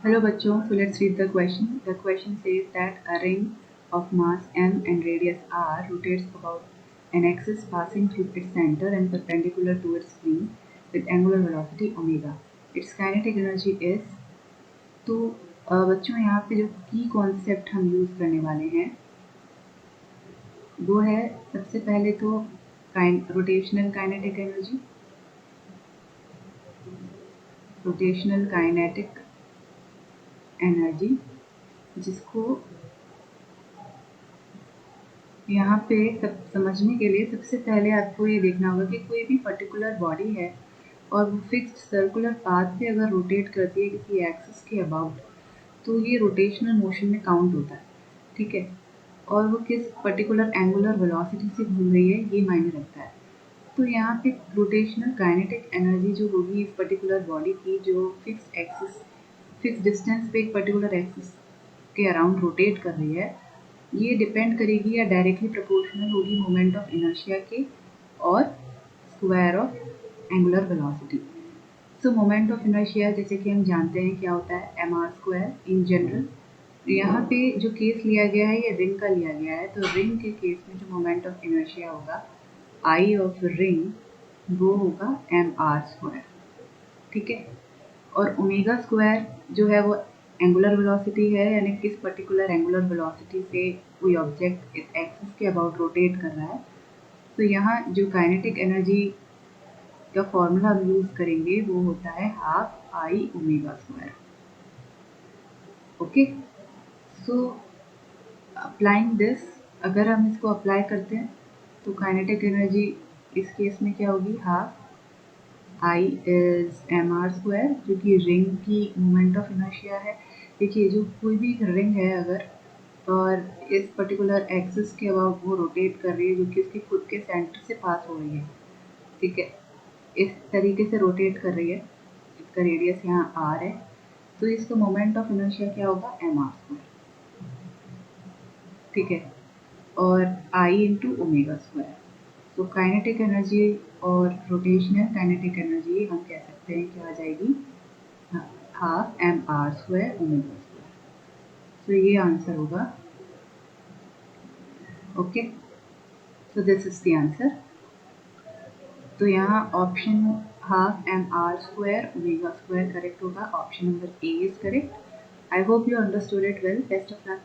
Hello bachcho, so let's read the question. The question says that a ring of mass m and radius r rotates about an axis passing through its center and perpendicular to its plane with angular velocity omega. Its kinetic energy is तो बच्चों यहाँ पे जो की concept हम use करने वाले हैं वो है सबसे पहले तो रोटेशनल काइनेटिक एनर्जी जिसको यहाँ पे सब समझने के लिए सबसे पहले आपको ये देखना होगा कि कोई भी पर्टिकुलर बॉडी है और वो फिक्स्ड सर्कुलर पाथ पे अगर रोटेट करती है किसी एक्सिस के अबाउट तो ये रोटेशनल मोशन में काउंट होता है, ठीक है। और वो किस पर्टिकुलर एंगुलर वेलोसिटी से घूम रही है ये मायने रखता है। तो यहाँ पे रोटेशनल काइनेटिक एनर्जी जो होगी इस पर्टिकुलर बॉडी की जो फिक्स डिस्टेंस पे एक पर्टिकुलर एक्सिस के अराउंड रोटेट कर रही है, ये डिपेंड करेगी या डायरेक्टली प्रोपोर्शनल होगी मोमेंट ऑफ इनर्शिया के और square of angular velocity. So moment of inertia जैसे कि हम जानते हैं क्या होता है mr² इन जनरल। यहाँ पे जो केस लिया गया है ये रिंग का लिया गया है, तो रिंग के केस में जो मोमेंट ऑफ इनर्शिया होगा आई ऑफ रिंग वो होगा mr², ठीक है। और ओमेगा स्क्वायर जो है वो एंगुलर वेलोसिटी है, यानी किस पर्टिकुलर एंगुलर वेलोसिटी से कोई ऑब्जेक्ट इस एक्सिस के अबाउट रोटेट कर रहा है। तो यहाँ जो काइनेटिक एनर्जी का फॉर्मूला हम यूज़ करेंगे वो होता है half I omega square. Okay, so applying this, अगर हम इसको अप्लाई करते हैं तो काइनेटिक एनर्जी इस केस में क्या होगी, हाफ आई इज mr², जो कि रिंग की मोमेंट ऑफ इनर्शिया है। देखिए जो कोई भी रिंग है अगर और इस पर्टिकुलर एक्सिस के अबाउट वो रोटेट कर रही है जो कि उसके खुद के सेंटर से पास हो रही है, ठीक है, इस तरीके से रोटेट कर रही है, इसका रेडियस यहाँ r है, तो इसका मोमेंट ऑफ इनर्शिया क्या होगा mr², ठीक है, और I इंटू ओमेगा स्क्वायर। तो काइनेटिक एनर्जी और रोटेशनल काइनेटिक एनर्जी हम कह सकते हैं क्या आ जाएगी, हाफ mr² ओमेगा स्क्वायर। तो ये आंसर होगा। Okay, so this is the answer. तो यहाँ option half mr² omega square correct होगा, option number A is correct. I hope you understood it well. Best of luck.